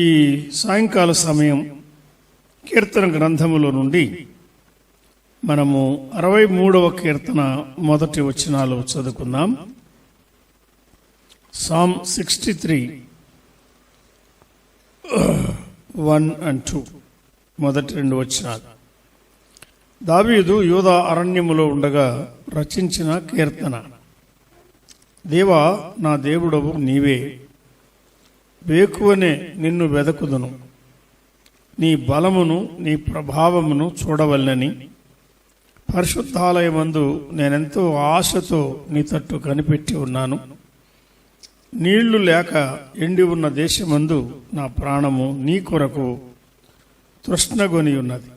ఈ సాయంకాల సమయం కీర్తన గ్రంథములో నుండి మనము 63వ కీర్తన మొదటి వచనాలు చదువుకుందాం. Psalm 63 1 and 2 మొదటి 2 వచనాలు. దావీదు యూదా అరణ్యములో ఉండగా రచించిన కీర్తన. దేవా, నా దేవుడవు నీవే, వేకువనే నిన్ను వెదకుదును. నీ బలమును నీ ప్రభావమును చూడవలెనని పరిశుద్ధాలయమందు నేనెంతో ఆశతో నీ తట్టు కనిపెట్టి ఉన్నాను. నీళ్లు లేక ఎండి ఉన్న దేశమందు నా ప్రాణము నీ కొరకు తృష్ణగొని ఉన్నది.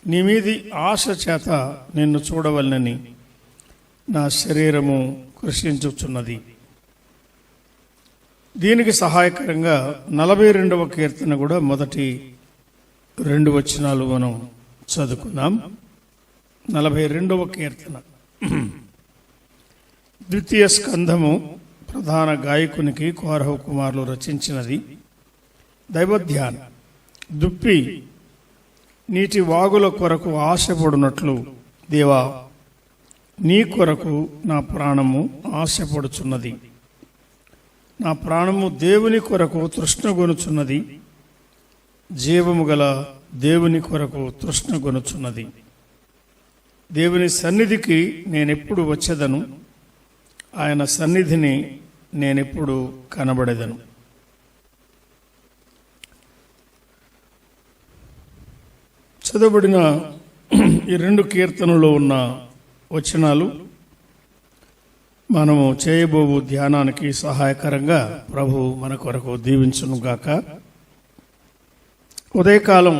నీ మీది ఆశ చేత నిన్ను చూడవలెనని నా శరీరము కృషించుచున్నది. దీనికి సహాయకరంగా 42వ కీర్తన కూడా మొదటి 2 వచనాలు మనం చదువుకుందాం. 42వ కీర్తన ద్వితీయ స్కంధము ప్రధాన గాయకునికి కోరహు కుమారులు రచించినది. దైవధ్యానం. దుప్పి నీటి వాగుల కొరకు ఆశపడునట్లు దేవా, నీ కొరకు నా ప్రాణము ఆశపడుచున్నది. నా ప్రాణము దేవుని కొరకు తృష్ణగొనుచున్నది, జీవము గల దేవుని కొరకు తృష్ణగొనుచున్నది. దేవుని సన్నిధికి నేనెప్పుడు వచ్చేదను, ఆయన సన్నిధిని నేనెప్పుడు కనబడేదను. చదవబడిన ఈ 2 కీర్తనలో ఉన్న వచనాలు మనము చేయబోవు ధ్యానానికి సహాయకరంగా ప్రభు మన కొరకు దీవించును గాక. ఉదయకాలం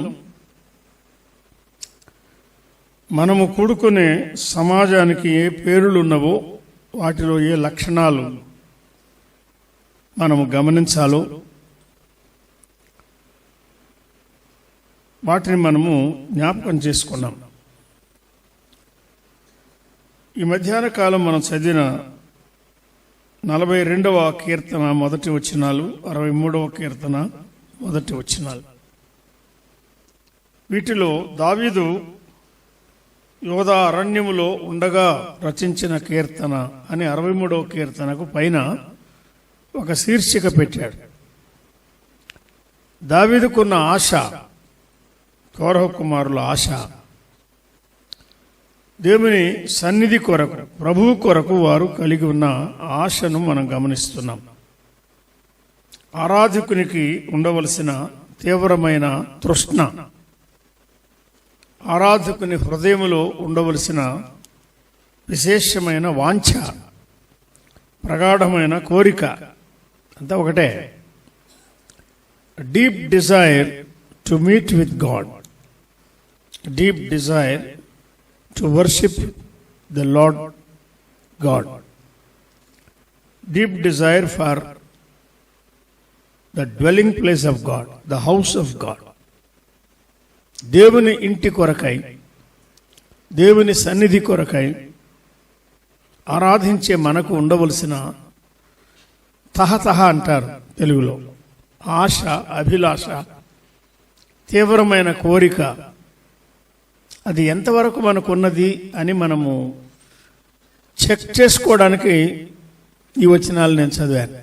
మనము కూడుకునే సమాజానికి ఏ పేర్లున్నవో, వాటిలో ఏ లక్షణాలు మనము గమనించాలో వాటిని మనము జ్ఞాపకం చేసుకున్నాం. ఈ మధ్యాహ్న కాలం మనం చదివిన 42వ కీర్తన మొదటి వచనాలు, 63వ కీర్తన మొదటి వచనాలు, వీటిలో దావీదు యోధా అరణ్యములో ఉండగా రచించిన కీర్తన అని 63వ కీర్తనకు పైన ఒక శీర్షిక పెట్టాడు. దావీదుకున్న ఆశ, కోరహు కుమారుల ఆశ, దేవుని సన్నిధి కొరకు, ప్రభువు కొరకు వారు కలిగి ఉన్న ఆశను మనం గమనిస్తున్నాం. ఆరాధకునికి ఉండవలసిన తీవ్రమైన తృష్ణ, ఆరాధకుని హృదయములో ఉండవలసిన విశేషమైన వాంఛ, ప్రగాఢమైన కోరిక అంతా ఒకటే. Deep desire to meet with God, deep Dzire to worship the Lord God, deep desire for the dwelling place of God, the house of God. దేవుని ఇంటి కొరకై, దేవుని సన్నిధి కొరకై ఆరాధించే మనకు ఉండవలసిన తహతహ అంటారు తెలుగులో, ఆశ, అభిలాష, తీవ్రమైన కోరిక, అది ఎంతవరకు మనకున్నది అని మనము చెక్ చేసుకోవడానికి ఈ వచనాలు నేను చదివాను.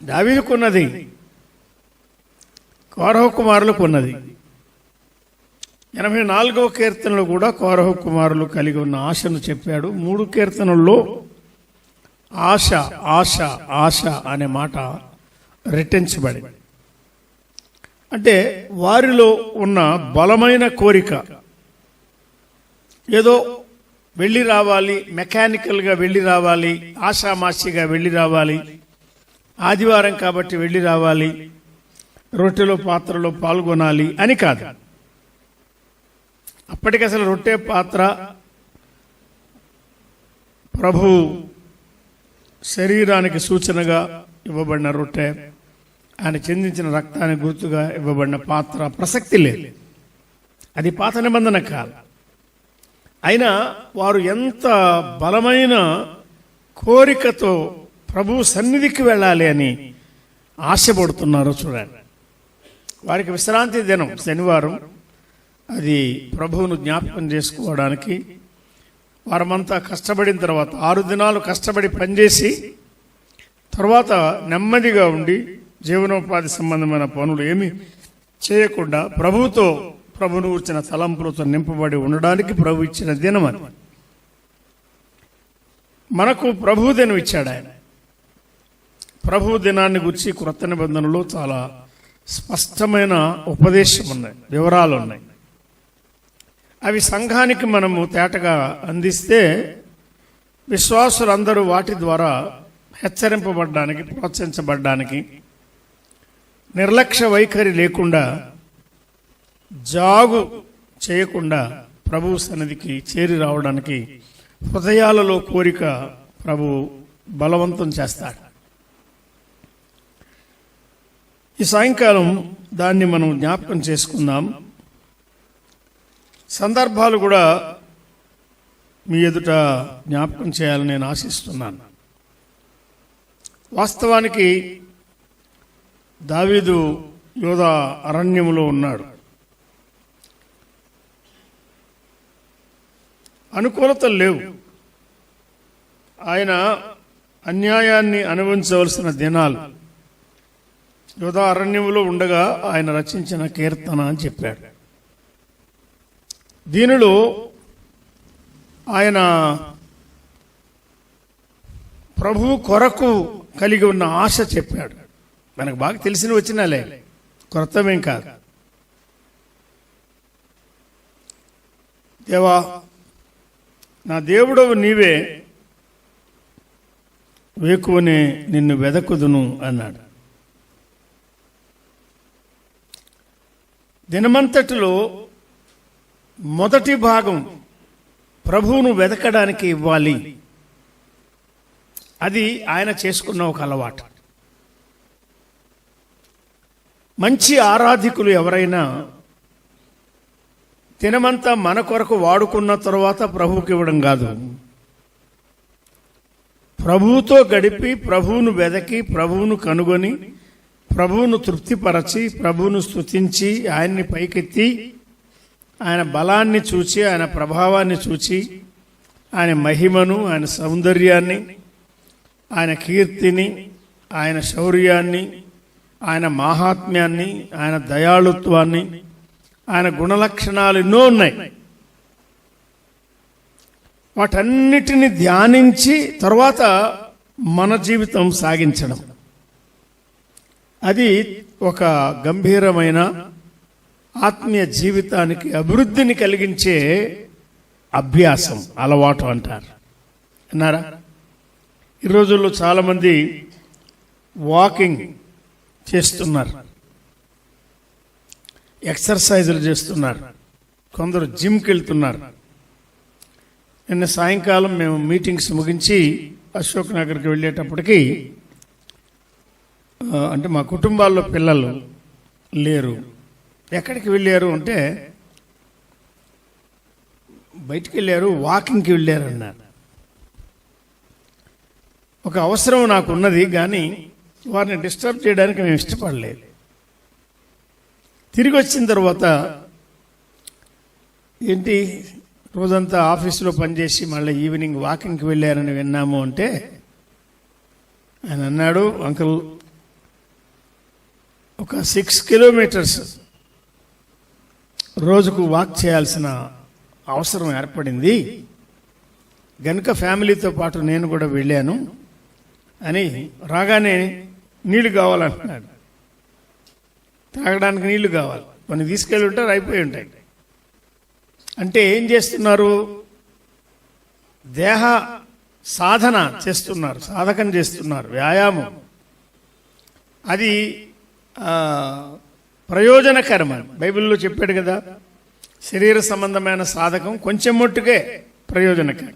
దావీదుకు ఉన్నది, కోరహు కుమారులకు ఉన్నది. 84వ కీర్తనలో కూడా కోరహు కుమారులు కలిగి ఉన్న ఆశను చెప్పాడు. 3 కీర్తనల్లో ఆశ ఆశ ఆశ అనే మాట రెట్టించబడింది. అంటే వారిలో ఉన్న బలమైన కోరిక, ఏదో వెళ్ళి రావాలి, మెకానికల్గా వెళ్ళి రావాలి, ఆషామాషిగా వెళ్ళి రావాలి, ఆదివారం కాబట్టి వెళ్ళి రావాలి, రొట్టెలో పాత్రలో పాల్గొనాలి అని కాదు. అప్పటికి అసలు రొట్టె పాత్ర ప్రభు శరీరానికి సూచనగా ఇవ్వబడిన రొట్టె, ఆయన చెందించిన రక్తానికి గుర్తుగా ఇవ్వబడిన పాత్ర ప్రసక్తి లేదు. అది పాత నిబంధన కాదు. అయినా వారు ఎంత బలమైన కోరికతో ప్రభు సన్నిధికి వెళ్ళాలి అని ఆశపడుతున్నారో చూడండి. వారికి విశ్రాంతి దినం శనివారం, అది ప్రభువును జ్ఞాపకం చేసుకోవడానికి వారమంతా కష్టపడిన తర్వాత 6 దినాలు కష్టపడి పనిచేసి తర్వాత నెమ్మదిగా ఉండి జీవనోపాధి సంబంధమైన పనులు ఏమీ చేయకుండా ప్రభువును కూర్చిన తలంపులతో నింపబడి ఉండడానికి ప్రభు ఇచ్చిన దినం అది. మనకు ప్రభు దినం ఇచ్చాడు ఆయన. ప్రభు దినాన్ని గురించి క్రొత్త నిబంధనలో చాలా స్పష్టమైన ఉపదేశం ఉన్నాయి, వివరాలు ఉన్నాయి. అవి సంఘానికి మనము తేటగా అందిస్తే విశ్వాసులందరూ వాటి ద్వారా హెచ్చరింపబడ్డానికి, ప్రోత్సహించబడ్డానికి, నిర్లక్ష్య వైఖరి లేకుండా, జాగు చేయకుండా ప్రభు సన్నిధికి చేరి రావడానికి హృదయాలలో కోరిక ప్రభు బలవంతం చేస్తాడు. ఈ సాయంకాలం దాన్ని మనం జ్ఞాపకం చేసుకుందాం. సందర్భాలు కూడా మీ ఎదుట జ్ఞాపకం చేయాలని నేను ఆశిస్తున్నాను. వాస్తవానికి దావీదు యోధా అరణ్యములో ఉన్నాడు. అనుకూలతలు లేవు. ఆయన అన్యాయాన్ని అనుభవించవలసిన దినాలు. యోధా అరణ్యములో ఉండగా ఆయన రచించిన కీర్తన అని చెప్పాడు. దీనిలో ఆయన ప్రభు కొరకు కలిగి ఉన్న ఆశ చెప్పాడు. మనకు బాగా తెలిసిన వచ్చినాలే, కొత్తమేం కాదు. దేవా, నా దేవుడవు నీవే, వేకువనే నిన్ను వెదకుదును అన్నాడు. దినమంతటిలో మొదటి భాగం ప్రభువును వెదకడానికి ఇవ్వాలి. అది ఆయన చేసుకున్న ఒక అలవాటు. మంచి ఆరాధికులు ఎవరైనా దినమంతా మన కొరకు వాడుకున్న తర్వాత ప్రభువుకి ఇవ్వడం కాదు, ప్రభువుతో గడిపి, ప్రభువును వెదకి, ప్రభువును కనుగొని, ప్రభువును తృప్తిపరచి, ప్రభువును స్తుతించి, ఆయన్ని పైకెత్తి, ఆయన బలాన్ని చూచి, ఆయన ప్రభావాన్ని చూచి, ఆయన మహిమను, ఆయన సౌందర్యాన్ని, ఆయన కీర్తిని, ఆయన శౌర్యాన్ని, ఆయన మాహాత్మ్యాన్ని, ఆయన దయాళుత్వాన్ని, ఆయన గుణలక్షణాలు ఎన్నో ఉన్నాయి. వాటన్నిటిని ధ్యానించి తర్వాత మన జీవితం సాగించడం, అది ఒక గంభీరమైన ఆత్మీయ జీవితానికి అభివృద్ధిని కలిగించే అభ్యాసం, అలవాటు అంటారు. అన్నారా? ఈ రోజుల్లో చాలామంది వాకింగ్ చేస్తున్నారు, ఎక్సర్సైజులు చేస్తున్నారు, కొందరు జిమ్కి వెళ్తున్నారు. నిన్న సాయంకాలం మేము మీటింగ్స్ ముగించి అశోక్ నగర్కి వెళ్ళేటప్పటికి, అంటే మా కుటుంబాల్లో పిల్లలు లేరు. ఎక్కడికి వెళ్ళారు అంటే బయటికి వెళ్ళారు, వాకింగ్కి వెళ్ళారు అన్నారు. ఒక అవసరం నాకు ఉన్నది, కానీ వారిని డిస్టర్బ్ చేయడానికి మేము ఇష్టపడలేదు. తిరిగి వచ్చిన తర్వాత ఏంటి రోజంతా ఆఫీసులో పనిచేసి మళ్ళీ ఈవినింగ్ వాకింగ్కి వెళ్ళారని విన్నాము అంటే, ఆయన అన్నాడు, అంకుల్ ఒక 6 కిలోమీటర్స్ రోజుకు వాక్ చేయాల్సిన అవసరం ఏర్పడింది గనుక ఫ్యామిలీతో పాటు నేను కూడా వెళ్ళాను అని. రాగానే నీళ్లు కావాలంటున్నాడు, తాగడానికి నీళ్లు కావాలి, కొన్ని తీసుకెళ్ళి ఉంటారు, అయిపోయి ఉంటాయి. అంటే ఏం చేస్తున్నారు? దేహ సాధన చేస్తున్నారు, సాధకం చేస్తున్నారు, వ్యాయామం. అది ప్రయోజనకరమని బైబిల్లో చెప్పాడు కదా. శరీర సంబంధమైన సాధకం కొంచెం మట్టుకే ప్రయోజనకరం,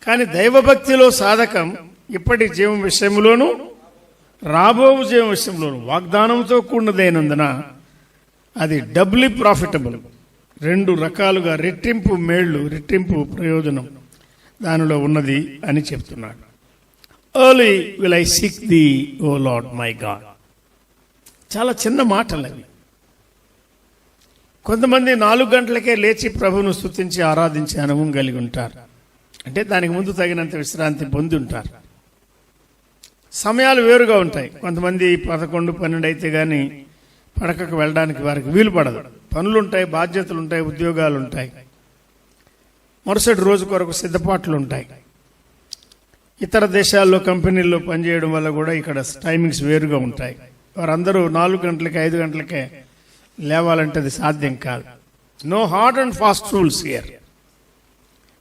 కానీ దైవభక్తిలో సాధకం ఇప్పటి జీవం విషయంలోనూ రాబో జీవం విషయంలోనూ వాగ్దానంతో కూడినదైనందున అది డబ్లీ ప్రాఫిటబుల్. 2 రకాలుగా రెట్టింపు మేళ్ళు, రెట్టింపు ప్రయోజనం దానిలో ఉన్నది అని చెప్తున్నాడు. Early will I seek the O Lord my God. చాలా చిన్న మాటలు అవి. కొంతమంది 4 గంటలకే లేచి ప్రభువును స్తుతించి ఆరాధించే అనుభవం కలిగి ఉంటారు. అంటే దానికి ముందు తగినంత విశ్రాంతి పొంది ఉంటారు. సమయాలు వేరుగా ఉంటాయి. కొంతమంది 11, 12 అయితే కానీ పడకకు వెళ్ళడానికి వారికి వీలు పడదు. పనులు ఉంటాయి, బాధ్యతలు ఉంటాయి, ఉద్యోగాలు ఉంటాయి, మరుసటి రోజు కొరకు సిద్ధపాట్లు ఉంటాయి. ఇతర దేశాల్లో కంపెనీల్లో పనిచేయడం వల్ల కూడా ఇక్కడ టైమింగ్స్ వేరుగా ఉంటాయి. వారందరూ 4 గంటలకి 5 గంటలకే లేవాలంటే అది సాధ్యం కాదు. No hard and fast rules here.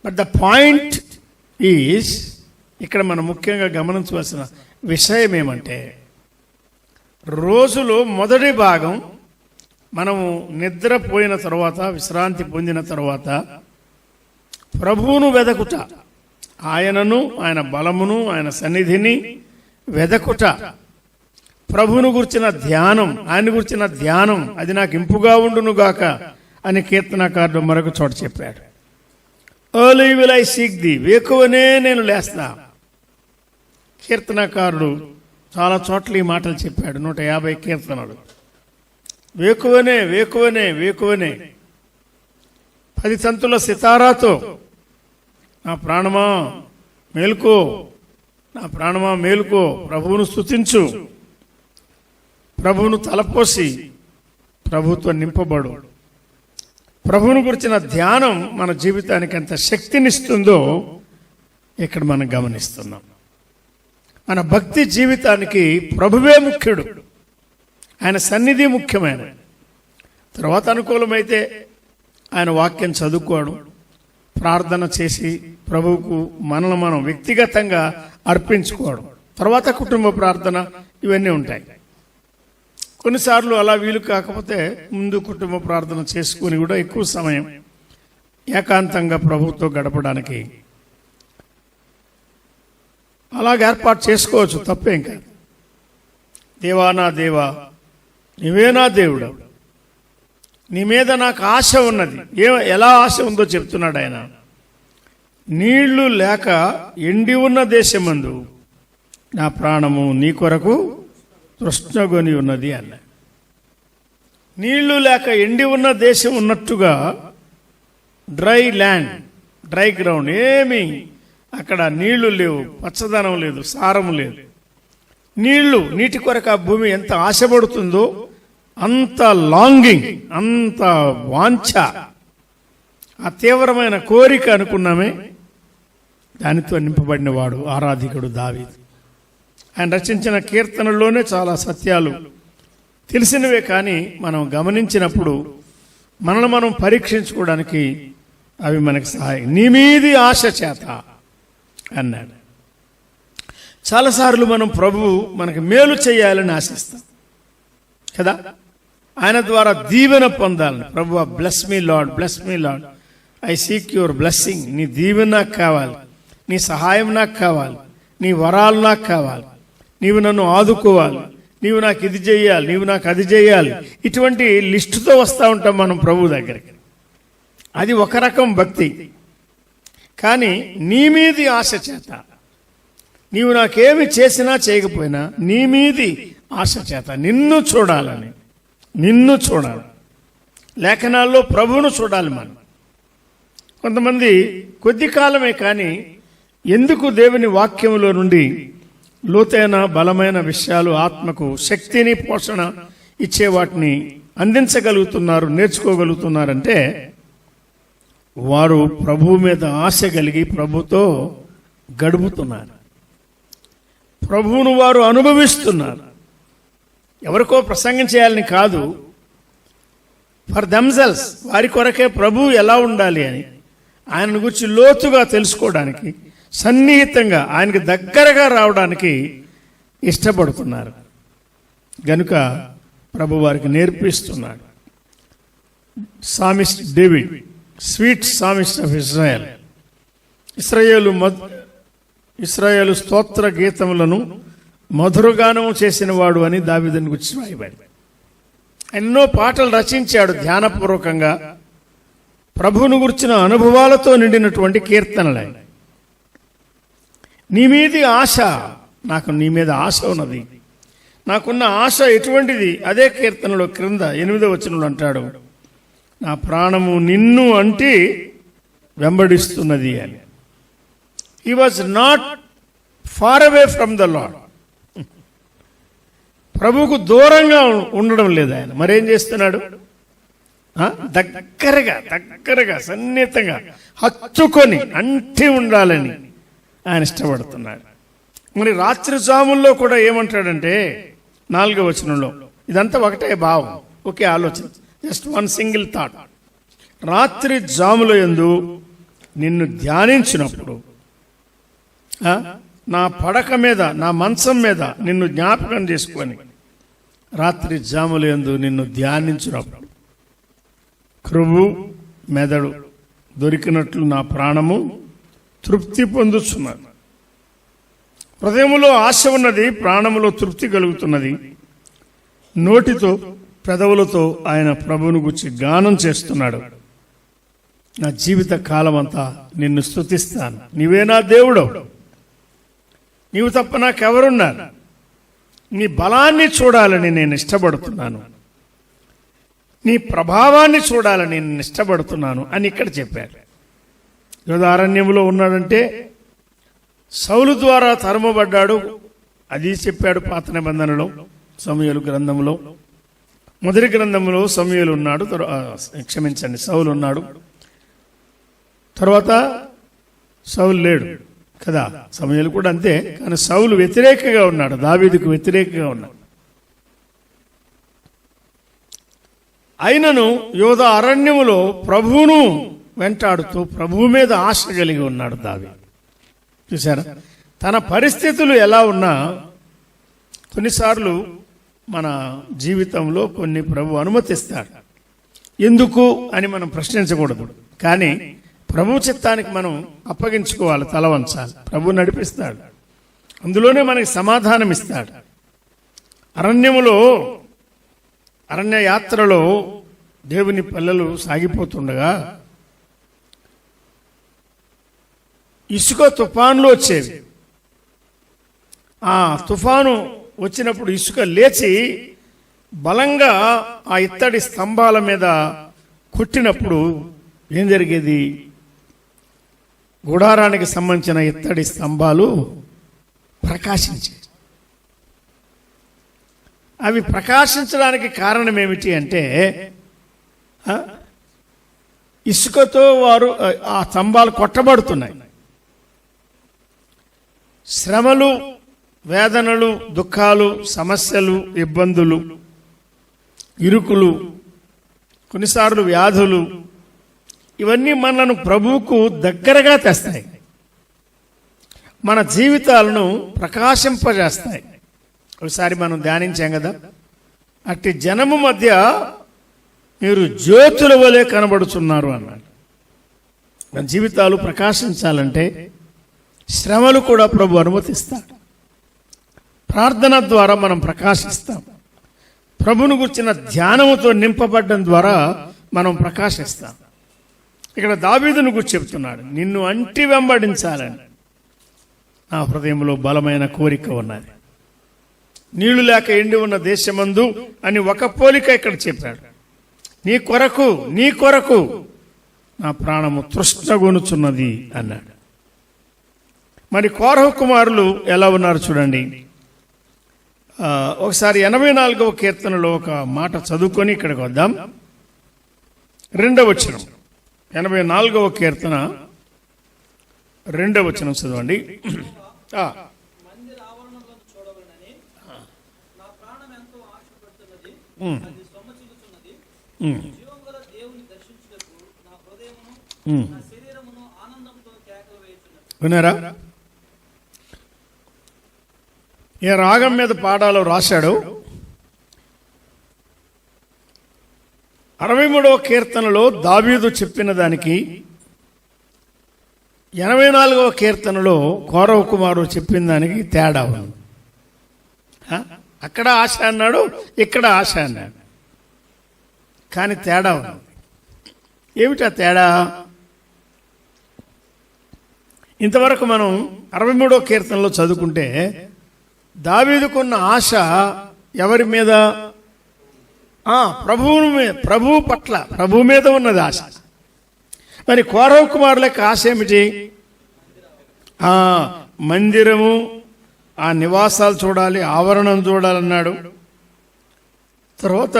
But the point is, ఇక్కడ మనం ముఖ్యంగా గమనించవలసిన విషయం ఏమంటే, రోజులో మొదటి భాగం మనము నిద్రపోయిన తర్వాత, విశ్రాంతి పొందిన తర్వాత ప్రభువును వెదకుట, ఆయనను, ఆయన బలమును, ఆయన సన్నిధిని వెదకుట, ప్రభువును గురించిన ధ్యానం, ఆయన గురించిన ధ్యానం, అది నాకు ఇంపుగా ఉండునుగాక అని కీర్తనకారుడు మరొక చోట చెప్పాడు. Early will I seek thee, వేకువనే నేను లేస్తా. కీర్తనకారుడు చాలా చోట్ల ఈ మాటలు చెప్పాడు. 150 కీర్తనలు. వేకువనే వేకువనే వేకువనే 10 తంతుల సితారాతో నా ప్రాణమా మేలుకో, నా ప్రాణమా మేలుకో, ప్రభువును స్తుతించు, ప్రభువును తలపోసి ప్రభుత్వం నింపబడు. ప్రభువును గురించిన ధ్యానం మన జీవితానికి ఎంత శక్తినిస్తుందో ఇక్కడ మనం గమనిస్తున్నాం. మన భక్తి జీవితానికి ప్రభువే ముఖ్యుడు, ఆయన సన్నిధి ముఖ్యమైన. తర్వాత అనుకూలమైతే ఆయన వాక్యం చదువుకోవడం, ప్రార్థన చేసి ప్రభువుకు మనల్ని మనం వ్యక్తిగతంగా అర్పించుకోవడం, తర్వాత కుటుంబ ప్రార్థన, ఇవన్నీ ఉంటాయి. కొన్నిసార్లు అలా వీలు కాకపోతే ముందు కుటుంబ ప్రార్థన చేసుకుని కూడా ఎక్కువ సమయం ఏకాంతంగా ప్రభువుతో గడపడానికి అలాగ ఏర్పాటు చేసుకోవచ్చు, తప్పేం కాదు. దేవా నా దేవా, నీవే నా దేవుడు, నీ మీద నాకు ఆశ ఉన్నది. ఎలా ఆశ ఉందో చెప్తున్నాడు ఆయన. నీళ్లు లేక ఎండి ఉన్న దేశమందు నా ప్రాణము నీ కొరకు తృష్ణగొని ఉన్నది అన్న. నీళ్లు లేక ఎండి ఉన్న దేశం ఉన్నట్టుగా డ్రై ల్యాండ్, డ్రై గ్రౌండ్, ఏమీ అక్కడ నీళ్లు లేవు, పచ్చదనం లేదు, సారం లేదు. నీటి కొరకు ఆ భూమి ఎంత ఆశపడుతుందో అంత లాంగింగ్, అంత వాంఛ, ఆ తీవ్రమైన కోరిక అనుకున్నామే, దానితో నింపబడిన వాడు ఆరాధికుడు దావీదు. ఆయన రచించిన కీర్తనల్లోనే చాలా సత్యాలు తెలిసినవే, కానీ మనం గమనించినప్పుడు మనల్ని మనం పరీక్షించుకోవడానికి అవి మనకి సహాయం. నీ మీది ఆశ చేత అన్నాడు. చాలాసార్లు మనం ప్రభువు మనకు మేలు చేయాలని ఆశిస్తాం కదా, ఆయన ద్వారా దీవెన పొందాలని. ప్రభువా bless me lord, bless me lord, I seek your blessing. నీ దీవెన నాకు కావాలి, నీ సహాయం నాకు కావాలి, నీ వరాలు నాకు కావాలి, నీవు నన్ను ఆదుకోవాలి, నీవు నాకు ఇది చేయాలి, నీవు నాకు అది చేయాలి. ఇటువంటి లిస్టుతో వస్తూ ఉంటాం మనం ప్రభు దగ్గరికి. అది ఒక రకం భక్తి. కానీ నీ మీది ఆశ చేత, నీవు నాకేమి చేసినా చేయకపోయినా నీ మీది ఆశ చేత నిన్ను చూడాలని, నిన్ను చూడాలి. లేఖనాల్లో ప్రభువును చూడాలి మనం. కొంతమంది కొద్ది కాలమే కానీ ఎందుకు దేవుని వాక్యంలో నుండి లోతైన బలమైన విషయాలు, ఆత్మకు శక్తిని, పోషణ ఇచ్చే వాటిని అందించగలుగుతున్నారు, నేర్చుకోగలుగుతున్నారంటే వారు ప్రభువు మీద ఆశ కలిగి ప్రభుతో గడుపుతున్నారు, ప్రభువును వారు అనుభవిస్తున్నారు. ఎవరికో ప్రసంగం చేయాలని కాదు, ఫర్ దెమ్సెల్స్, వారి కొరకే ప్రభువు ఎలా ఉండాలి అని ఆయన గురించి లోతుగా తెలుసుకోవడానికి, సన్నిహితంగా ఆయనకి దగ్గరగా రావడానికి ఇష్టపడుతున్నారు. గనుక ప్రభు వారికి నేర్పిస్తున్నాడు. Psalmist David, sweet psalmist of Israel, ఇశ్రాయేలు స్తోత్ర గీతములను మధురగానము చేసిన వాడు అని దావీదుని గురించి రాయబడింది. ఎన్నో పాటలు రచించాడు ధ్యానపూర్వకంగా, ప్రభువును గురించిన అనుభవాలతో నిండినటువంటి కీర్తనలు. నీ మీది ఆశ నాకు నీ మీద ఆశ ఉన్నది. నాకున్న ఆశ ఎటువంటిది? అదే కీర్తనలో క్రింద 8వ వచనంలో అంటాడు, నా ప్రాణము నిన్ను అంటే వెంబడిస్తున్నది అని. He was not far away from the Lord. ప్రభువుకు దూరంగా ఉండడం లేదు ఆయన. మరేం చేస్తున్నాడు? దగ్గరగా సన్నిహితంగా హత్తుకొని అంటి ఉండాలని ఆయన ఇష్టపడుతున్నాడు. మరి రాత్రి జాముల్లో కూడా ఏమంటాడంటే 4వ వచనంలో, ఇదంతా ఒకటే భావం, ఒకే ఆలోచన, జస్ట్ వన్ సింగిల్ థాట్. రాత్రి జాముల యందు నిన్ను ధ్యానించినప్పుడు, నా పడక మీద, నా మంచం మీద నిన్ను జ్ఞాపకం చేసుకొని రాత్రి జాముల యందు నిన్ను ధ్యానించినప్పుడు కృవు మెదడు దొరికినట్లు నా ప్రాణము తృప్తి పొందుతున్నది. హృదయములో ఆశ ఉన్నది, ప్రాణములో తృప్తి కలుగుతున్నది. నోటితో పెదవులతో ఆయన ప్రభువును గురించి గానం చేస్తున్నాడు. నా జీవిత కాలం అంతా నిన్ను స్తుతిస్తాను, నీవే నా దేవుడు, నీవు తప్ప నాకెవరున్నారు, నీ బలాన్ని చూడాలని నేను ఇష్టపడుతున్నాను, నీ ప్రభావాన్ని చూడాలని నేను ఇష్టపడుతున్నాను అని ఇక్కడ చెప్పారు. యోధారణ్యంలో ఉన్నాడంటే సౌలు ద్వారా తరుమబడ్డాడు, అది చెప్పాడు పాత నిబంధనలో. సమూయేలు గ్రంథంలో, మొదటి గ్రంథంలో సమూయేలు ఉన్నాడు, సౌలు ఉన్నాడు. తర్వాత సౌలు లేడు కదా. సమూయేలు కూడా అంతే, కానీ సౌలు వ్యతిరేకంగా ఉన్నాడు, దావీదుకు వ్యతిరేకంగా ఉన్నాడు. అయినను యోధ అరణ్యములో ప్రభువును వెంటాడుతూ ప్రభువు మీద ఆశ కలిగి ఉన్నాడు దావీదు. చూసారా, తన పరిస్థితులు ఎలా ఉన్నా కొన్నిసార్లు మన జీవితంలో కొన్ని ప్రభు అనుమతిస్తాడు. ఎందుకు అని మనం ప్రశ్నించకూడదు, కానీ ప్రభు చిత్తానికి మనం అప్పగించుకోవాలి, తల వంచాలి. ప్రభు నడిపిస్తాడు, అందులోనే మనకి సమాధానం ఇస్తాడు. అరణ్య యాత్రలో దేవుని పిల్లలు సాగిపోతుండగా ఇసుక తుఫాన్లు వచ్చేవి. ఆ తుఫాను వచ్చినప్పుడు ఇసుక లేచి బలంగా ఆ ఇత్తడి స్తంభాల మీద కొట్టినప్పుడు ఏం జరిగేది? గుడారానికి సంబంధించిన ఇత్తడి స్తంభాలు ప్రకాశించేవి. అవి ప్రకాశించడానికి కారణం ఏమిటి అంటే, ఇసుకతో వారు ఆ స్తంభాలు కొట్టబడుతున్నాయి. శ్రమలు, వేదనలు, దుఃఖాలు, సమస్యలు, ఇబ్బందులు, ఇరుకులు, కొన్నిసార్లు వ్యాధులు, ఇవన్నీ మనను ప్రభువుకు దగ్గరగా తెస్తాయి, మన జీవితాలను ప్రకాశింపజేస్తాయి. ఒకసారి మనం ధ్యానించాం కదా, అట్టి జనము మధ్య మీరు జ్యోతుల వలె కనబడుతున్నారు అన్నాడు. మన జీవితాలు ప్రకాశించాలంటే శ్రమలు కూడా ప్రభు అనుమతిస్తాడు. ప్రార్థన ద్వారా మనం ప్రకాశిస్తాం. ప్రభువును గురించిన ధ్యానముతో నింపబడడం ద్వారా మనం ప్రకాశిస్తాం. ఇక్కడ దావీదును గురించి చెప్తున్నాడు, నిన్ను అంటి వెంబడించాలని నా హృదయంలో బలమైన కోరిక ఉన్నది. నీళ్లు లేక ఎండి ఉన్న దేశమందు అని ఒక పోలిక ఇక్కడ చెప్పాడు. నీ కొరకు నా ప్రాణము తృష్ణగొనుచున్నది అన్నాడు. మరి కోరహు కుమారులు ఎలా ఉన్నారు చూడండి. ఒకసారి 84వ కీర్తనలో ఒక మాట చదువుకొని ఇక్కడికి వద్దాం. 2వ వచనం, 84వ కీర్తన 2వ వచనం చదవండి. విన్నారా? ఏ రాగం మీద పాడాలో రాశాడు. 63వ కీర్తనలో దావీదు చెప్పిన దానికి 84వ కీర్తనలో కోరహు కుమారుడు చెప్పిన దానికి తేడా ఉంది. అక్కడ ఆశ అన్నాడు, ఇక్కడ ఆశ అన్నాడు, కానీ తేడా ఉంది. ఏమిటా తేడా? ఇంతవరకు మనం 63వ కీర్తనలో చదువుకుంటే దావీదుకున్న ఆశ ఎవరి మీద? ప్రభువు పట్ల, ప్రభువు మీద ఉన్నది ఆశ. మరి కోరహు కుమారులకు ఆశ ఏమిటి? మందిరము, ఆ నివాసాలు చూడాలి, ఆవరణం చూడాలన్నాడు. తర్వాత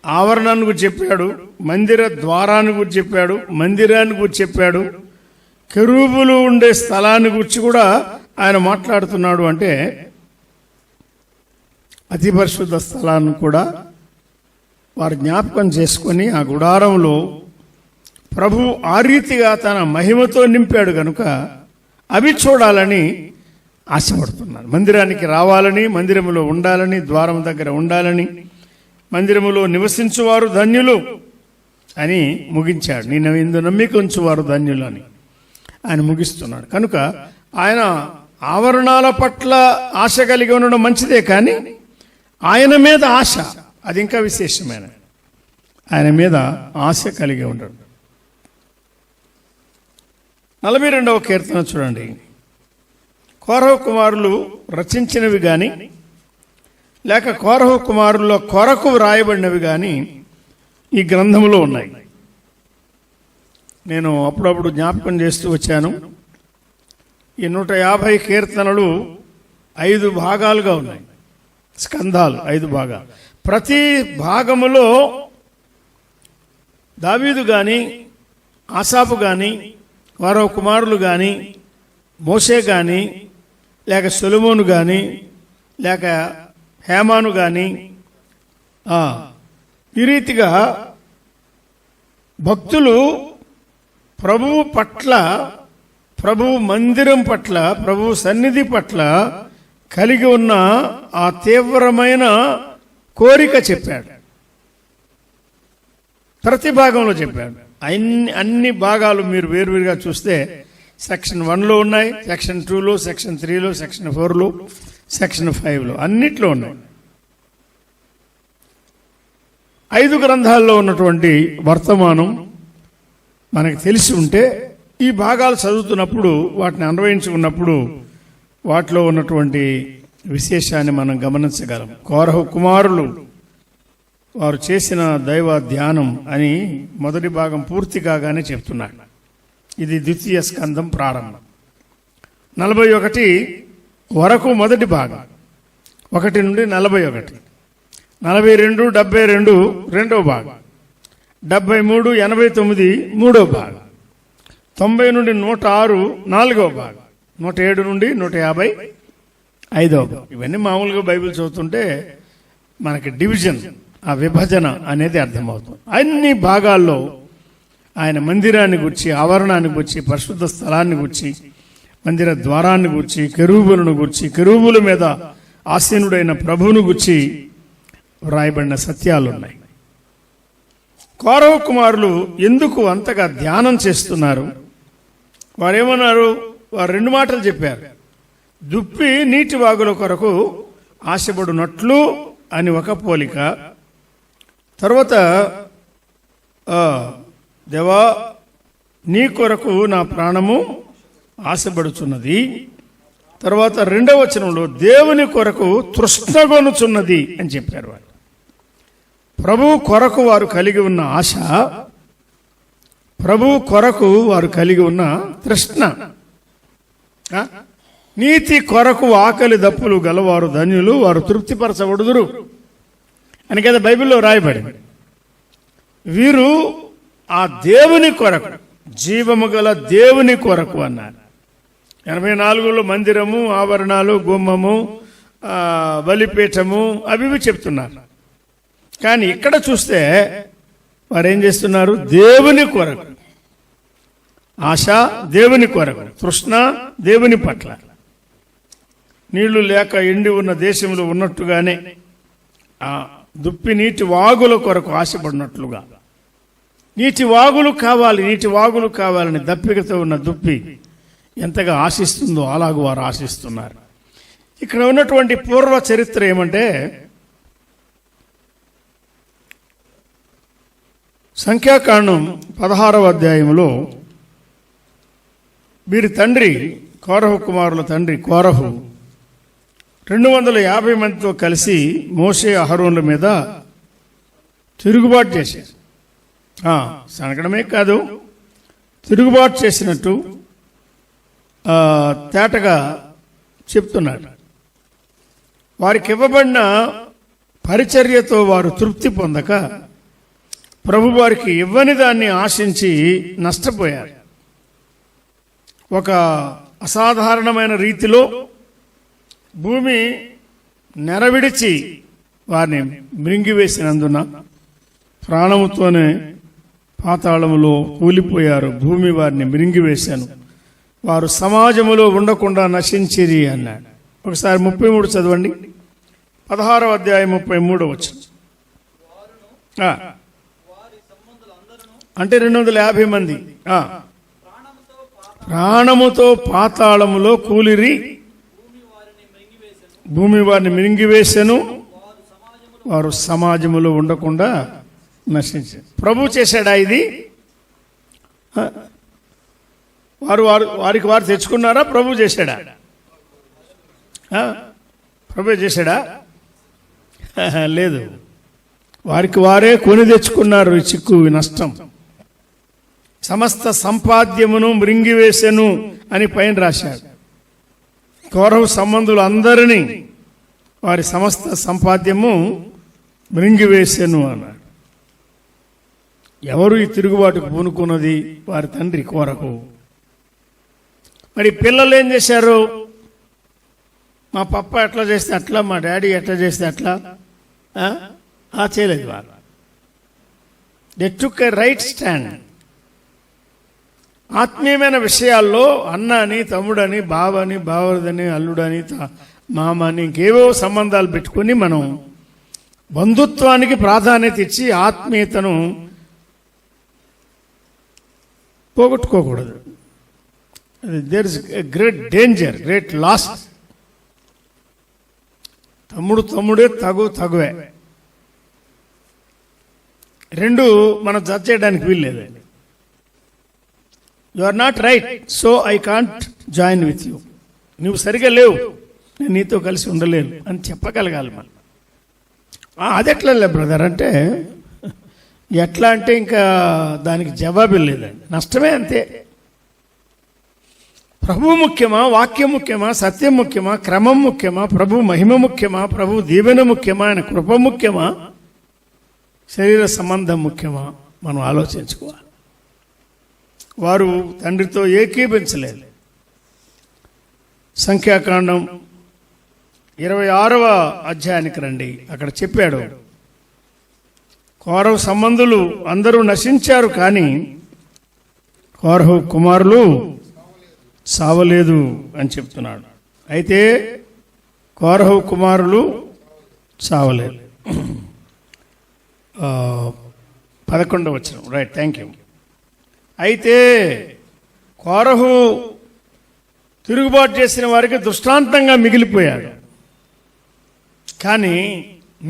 ఆవరణాన్ని గురించి చెప్పాడు, మందిర ద్వారాన్ని గురించి చెప్పాడు, మందిరాన్ని గురించి చెప్పాడు, కెరూబులు ఉండే స్థలాన్ని గురించి కూడా ఆయన మాట్లాడుతున్నాడు. అంటే అతి పరిశుద్ధ స్థలాన్ని కూడా వారు జ్ఞాపకం చేసుకొని ఆ గుడారంలో ప్రభు ఆ రీతిగా తన మహిమతో నింపాడు కనుక అవి చూడాలని ఆశపడుతున్నాను. మందిరానికి రావాలని, మందిరములో ఉండాలని, ద్వారం దగ్గర ఉండాలని, మందిరములో నివసించువారు ధన్యులు అని ముగించాడు. నేను ఇందు నమ్మిక ఉంచువారు ధన్యులు అని ఆయన ముగిస్తున్నాడు. కనుక ఆయన ఆవరణాల పట్ల ఆశ కలిగి ఉండడం మంచిదే, కానీ ఆయన మీద ఆశ అది ఇంకా విశేషమైన. ఆయన మీద ఆశ కలిగి ఉండడం. 42వ కీర్తన చూడండి. కోరహు కుమారులు రచించినవి కానీ లేక కోరహు కుమారుల కొరకు వ్రాయబడినవి కానీ ఈ గ్రంథంలో ఉన్నాయి. నేను అప్పుడప్పుడు జ్ఞాపకం చేస్తూ వచ్చాను. ఈ 150 కీర్తనలు 5 భాగాలుగా ఉన్నాయి. స్కంధాలు 5 భాగాలు. ప్రతి భాగములో దావీదు కానీ, ఆసాపు కానీ, వారో కుమారులు కానీ, మోషే కానీ, లేక సొలొమోను కానీ, లేక హేమాను కానీ, ఈ రీతిగా భక్తులు ప్రభువు పట్ల, ప్రభువు మందిరం పట్ల, ప్రభువు సన్నిధి పట్ల కలిగి ఉన్న ఆ తీవ్రమైన కోరిక చెప్పాడు. ప్రతి భాగంలో చెప్పాడు. అన్ని భాగాలు మీరు వేరువేరుగా చూస్తే సెక్షన్ 1లో ఉన్నాయి, సెక్షన్ 2లో, సెక్షన్ 3లో, సెక్షన్ 4లో, సెక్షన్ 5లో, అన్నిట్లో ఉన్నాయి. 5 గ్రంథాల్లో ఉన్నటువంటి వర్తమానం మనకు తెలిసి ఉంటే ఈ భాగాలు చదువుతున్నప్పుడు, వాటిని అన్వయించుకున్నప్పుడు వాటిలో ఉన్నటువంటి విశేషాన్ని మనం గమనించగలం. కోరహు కుమారులు వారు చేసిన దైవ ధ్యానం అని మొదటి భాగం పూర్తి కాగానే చెప్తున్నాడు. ఇది ద్వితీయ స్కందం ప్రారంభం. 41 వరకు మొదటి భాగం, 1 నుండి 41, 42, 72 రెండవ భాగం, 73, 89 మూడవ భాగం, 90 నుండి 106 నాలుగవ భాగం, 107 నుండి 150 ఐదవ భాగం. ఇవన్నీ మామూలుగా బైబిల్ చదువుతుంటే మనకి డివిజన్, ఆ విభజన అనేది అర్థమవుతుంది. అన్ని భాగాల్లో ఆయన మందిరాన్ని గురించి, ఆవరణాన్ని గురించి, పరిశుద్ధ స్థలాన్ని గురించి, మందిర ద్వారాన్ని గురించి, కెరూబులను గురించి, కెరూబుల మీద ఆసీనుడైన ప్రభువును గురించి వ్రాయబడిన సత్యాలు ఉన్నాయి. కోరహు కుమారులు ఎందుకు అంతగా ధ్యానం చేస్తున్నారు? వారేమన్నారు? వారు 2 మాటలు చెప్పారు. దుప్పి నీటి వాగుల కొరకు ఆశపడునట్లు అని ఒక పోలిక. తర్వాత దేవా నీ కొరకు నా ప్రాణము ఆశపడుచున్నది. తర్వాత 2వ వచనంలో దేవుని కొరకు తృష్ణగొనుచున్నది అని చెప్పారు. వారు ప్రభువు కొరకు వారు కలిగి ఉన్న ఆశ, ప్రభువు కొరకు వారు కలిగి ఉన్న తృష్ణ. నీతి కొరకు ఆకలి దప్పులు గలవారు ధన్యులు, వారు తృప్తిపరచబడుదురు అని కదా బైబిల్లో రాయబడింది. వీరు ఆ దేవుని కొరకు, జీవము గల దేవుని కొరకు అన్నారు. 84లో మందిరము, ఆవరణాలు, గుమ్మము, బలిపీఠము అవి చెప్తున్నారు. కానీ ఇక్కడ చూస్తే వారు ఏం చేస్తున్నారు? దేవుని కొరకు ఆశ, దేవుని కొరకు తృష్ణ, దేవుని పట్ల. నీళ్లు లేక ఎండి ఉన్న దేశంలో ఉన్నట్టుగానే ఆ దుప్పి నీటి వాగుల కొరకు ఆశపడినట్లుగా, నీటి వాగులు కావాలి, నీటి వాగులు కావాలని దప్పికతో ఉన్న దుప్పి ఎంతగా ఆశిస్తుందో అలాగూ వారు ఆశిస్తున్నారు. ఇక్కడ ఉన్నటువంటి పూర్వ చరిత్ర ఏమంటే, సంఖ్యాకాండం 16వ అధ్యాయంలో వీరి తండ్రి, కోరహు కుమారుల తండ్రి కోరహు 250 మందితో కలిసి మోషే అహరోన్ల మీద తిరుగుబాటు చేశారు. సనగడమే కాదు, తిరుగుబాటు చేసినట్టు తేటగా చెప్తున్నాడు. వారికి ఇవ్వబడిన పరిచర్యతో వారు తృప్తి పొందక ప్రభు వారికి ఇవ్వని దాన్ని ఆశించి నష్టపోయారు. ఒక అసాధారణమైన రీతిలో భూమి నెరవిడిచి వారిని మృంగివేసినందున ప్రాణముతోనే పాతాళములో కూలిపోయారు. భూమి వారిని మృంగివేశాను, వారు సమాజములో ఉండకుండా నశించిరి అన్నాడు. ఒకసారి 33 చదవండి. 16వ అధ్యాయం 33 వచనం. అంటే 250 మంది ప్రాణముతో పాతాళములో కూలిరి, భూమి వారిని మింగివేసెను, వారు సమాజములో ఉండకుండా నశించారు. ప్రభు చేశాడా ఇది? వారికి వారు తెచ్చుకున్నారా? ప్రభు చేశాడా? ప్రభు చేశాడా? లేదు, వారికి వారే కొని తెచ్చుకున్నారు. ఈ చిక్కు, నష్టం. సమస్త సంపాద్యమును మృంగివేసెను అని పైన రాశాడు. కౌరవ సంబంధులు అందరినీ వారి సమస్త సంపాద్యము మృంగివేసెను అన్నాడు. ఎవరు ఈ తిరుగుబాటుకు పూనుకున్నది? వారి తండ్రి కోరహు. మరి పిల్లలు ఏం చేశారు? మా పప్ప ఎట్లా చేస్తే అట్లా, మా డాడీ ఎట్లా చేస్తే అట్లా చేయలేదు. వారు they took a right stand. ఆత్మీయమైన విషయాల్లో అన్నని, తమ్ముడని, బావని, బావరదని, అల్లుడని, మామని, ఇంకేవో సంబంధాలు పెట్టుకుని మనం బంధుత్వానికి ప్రాధాన్యత ఇచ్చి ఆత్మీయతను పోగొట్టుకోకూడదు. There is a great danger, great loss. తమ్ముడే, తగువే. రెండు మనం జడ్జ్ చేయడానికి వీల్లేదండి. You are not right, so I can't join with you. నువ్వు సరిగా లేవు, నేను నీతో కలిసి ఉండలేను అని చెప్పగలగాలి మనం. అది ఎట్లా లే బ్రదర్ అంటే, ఎట్లా అంటే ఇంకా దానికి జవాబు లేదండి, నష్టమే అంతే. ప్రభు ముఖ్యమా, వాక్యం ముఖ్యమా, సత్యం ముఖ్యమా, క్రమం ముఖ్యమా, ప్రభు మహిమ ముఖ్యమా, ప్రభు దీవెన ముఖ్యమా, ఆయన కృప ముఖ్యమా, శరీర సంబంధం ముఖ్యమా, మనం ఆలోచించుకోవాలి. వారు తండ్రితో ఏకీభించలేదు. సంఖ్యాకాండం 26వ అధ్యాయానికి రండి. అక్కడ చెప్పాడు, కౌరవ సంబంధులు అందరూ నశించారు, కానీ కౌరవ కుమారులు సావలేదు అని చెప్తున్నాడు. అయితే కౌరవ కుమారులు సావలేదు. 11వ వచనం. Right, thank you. అయితే కోరహు తిరుగుబాటు చేసిన వారికి దృష్టాంతంగా మిగిలిపోయాడు. కానీ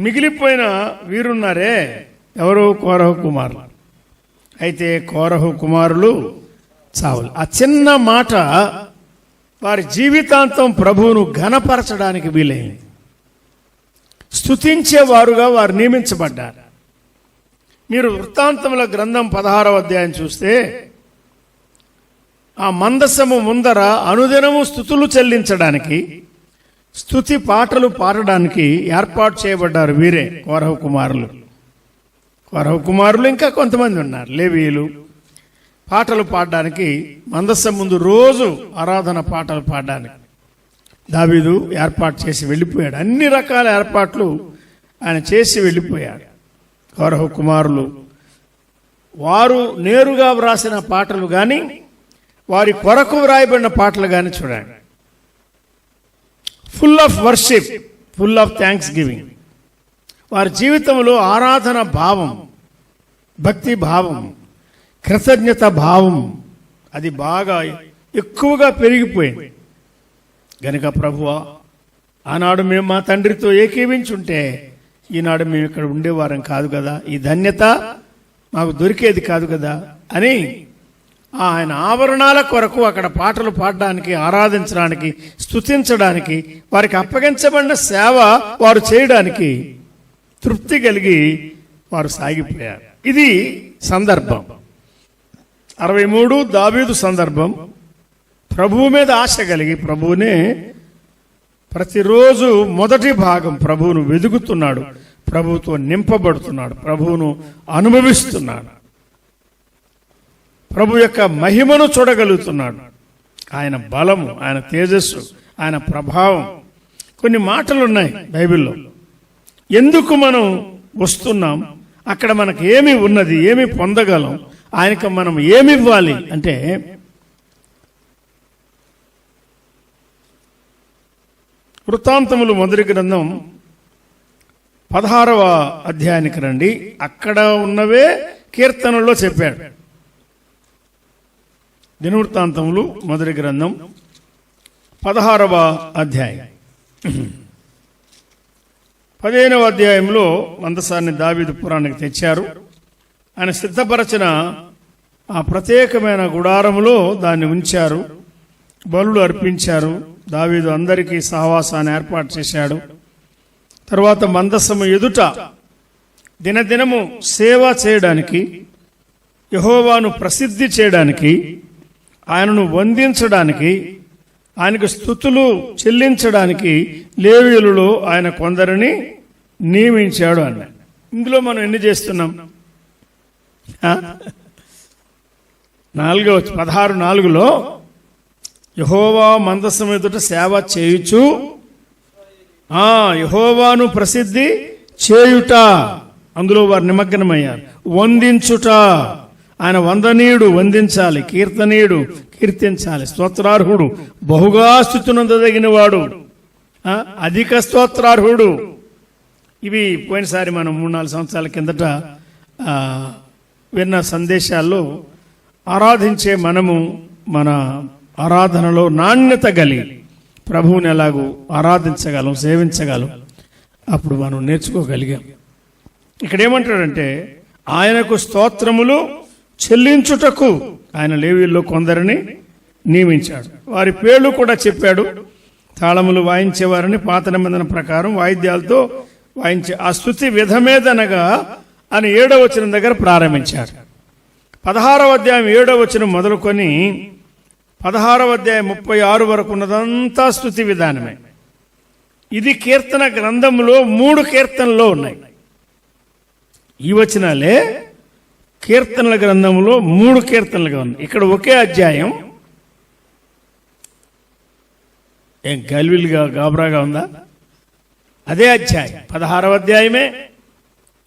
మిగిలిపోయిన వీరున్నారే, ఎవరు? కోరహు కుమారులు. అయితే కోరహు కుమారులు చావలు. ఆ చిన్న మాట వారి జీవితాంతం ప్రభువును ఘనపరచడానికి వీలైంది. స్తుతించేవారుగా వారు నియమించబడ్డారు. మీరు వృత్తాంతముల గ్రంథం 16వ అధ్యాయం చూస్తే, ఆ మందసము ముందర అనుదినము స్తుతులు చెల్లించడానికి, స్తుతి పాటలు పాడడానికి ఏర్పాటు చేయబడ్డారు వీరే కోరహు కుమారులు. కోరహు కుమారులు ఇంకా కొంతమంది ఉన్నారు, లేవీయులు. పాటలు పాడడానికి మందసం ముందు రోజు ఆరాధన పాటలు పాడడానికి దావీదు ఏర్పాటు చేసి వెళ్ళిపోయాడు. అన్ని రకాల ఏర్పాట్లు ఆయన చేసి వెళ్ళిపోయాడు. కోరహు కుమారులు వారు నేరుగా వ్రాసిన పాటలు కానీ, వారి కొరకు వ్రాయబడిన పాటలు కానీ చూడండి. Full of worship, full of thanks giving. వారి జీవితంలో ఆరాధన భావం, భక్తి భావం, కృతజ్ఞత భావం అది బాగా ఎక్కువగా పెరిగిపోయింది. గనుక ప్రభువా, ఆనాడు మేము మా తండ్రితో ఏకీవించుంటే ఈనాడు మేము ఇక్కడ ఉండేవారం కాదు కదా, ఈ ధన్యత మాకు దొరికేది కాదు కదా అని ఆయన ఆవరణాల కొరకు అక్కడ పాటలు పాడడానికి, ఆరాధించడానికి, స్తుతించడానికి, వారికి అప్పగించబడిన సేవ వారు చేయడానికి తృప్తి కలిగి వారు సాగిపోయారు. ఇది సందర్భం. 63 దావీదు సందర్భం. ప్రభువు మీద ఆశ కలిగి ప్రభువునే ప్రతిరోజు మొదటి భాగం ప్రభువును వెదుగుతున్నాడు, ప్రభువుతో నింపబడుతున్నాడు, ప్రభువును అనుభవిస్తున్నాడు, ప్రభు యొక్క మహిమను చూడగలుగుతున్నాడు, ఆయన బలము, ఆయన తేజస్సు, ఆయన ప్రభావం. కొన్ని మాటలు ఉన్నాయి బైబిల్లో. ఎందుకు మనం వస్తున్నాం, అక్కడ మనకు ఏమి ఉన్నది, ఏమి పొందగలం, ఆయనకు మనం ఏమి ఇవ్వాలి అంటే, వృత్తాంతములు మొదటి గ్రంథం 16వ అధ్యాయానికి రండి. అక్కడ ఉన్నవే కీర్తనలో చెప్పాడు. దినవృత్తాంతములు మొదటి గ్రంథం 16వ అధ్యాయం 15వ అధ్యాయంలో మందసాన్ని దావీదు పురానికి తెచ్చారు. ఆయన సిద్ధపరచిన ఆ ప్రత్యేకమైన గుడారములో దాన్ని ఉంచారు, బలులు అర్పించారు. దావీదు అందరికీ సహవాసాన్ని ఏర్పాటు చేశాడు. తర్వాత మందసము ఎదుట దినదినము సేవ చేయడానికి, యెహోవాను ప్రసిద్ధి చేయడానికి, ఆయనను వందించడానికి, ఆయనకు స్తుతులు చెల్లించడానికి లేవీయులలో ఆయన కొందరిని నియమించాడు అన్న. ఇందులో మనం ఎన్ని చేస్తున్నాం? 16:4 యెహోవా మందసం ఎదుట సేవ చేయుచు, యెహోవాను ప్రసిద్ధి చేయుట, అందులో వారు నిమగ్నమయ్యారు. వందించుట, ఆయన వందనీయుడు, వందించాలి, కీర్తనీయుడు, కీర్తించాలి, స్తోత్రార్హుడు, బహుగా స్తుతినందదగిన వాడు, అధిక స్తోత్రార్హుడు. ఇవి పోయినసారి మనం 3-4 సంవత్సరాల కిందట విన్న సందేశాల్లో ఆరాధించే మనము మన ఆరాధనలో నాణ్యత కలిగి ప్రభువుని ఎలాగూ ఆరాధించగలం, సేవించగలం, అప్పుడు మనం నేర్చుకోగలిగాం. ఇక్కడ ఏమంటాడంటే, ఆయనకు స్తోత్రములు చెల్లించుటకు ఆయన లేవీయుల్లో కొందరిని నియమించాడు. వారి పేర్లు కూడా చెప్పాడు. తాళములు వాయించేవారని పాత నిబంధన ప్రకారం వాయిద్యాలతో వాయించే ఆ స్తుతి విధమేదనగా అని 7వ వచనం దగ్గర ప్రారంభించాడు. 16వ అధ్యాయం 7వ వచనం మొదలుకొని 16వ అధ్యాయం 36 వరకు ఉన్నదంతా స్తుతి విధానమే. ఇది కీర్తన గ్రంథంలో 3 కీర్తనలో ఉన్నాయి. ఈ వచనాలే కీర్తనల గ్రంథంలో 3 కీర్తనలుగా ఉన్నాయి. ఇక్కడ ఒకే అధ్యాయం. ఏం గల్విలుగా గాబరాగా ఉందా? అదే అధ్యాయం 16వ అధ్యాయమే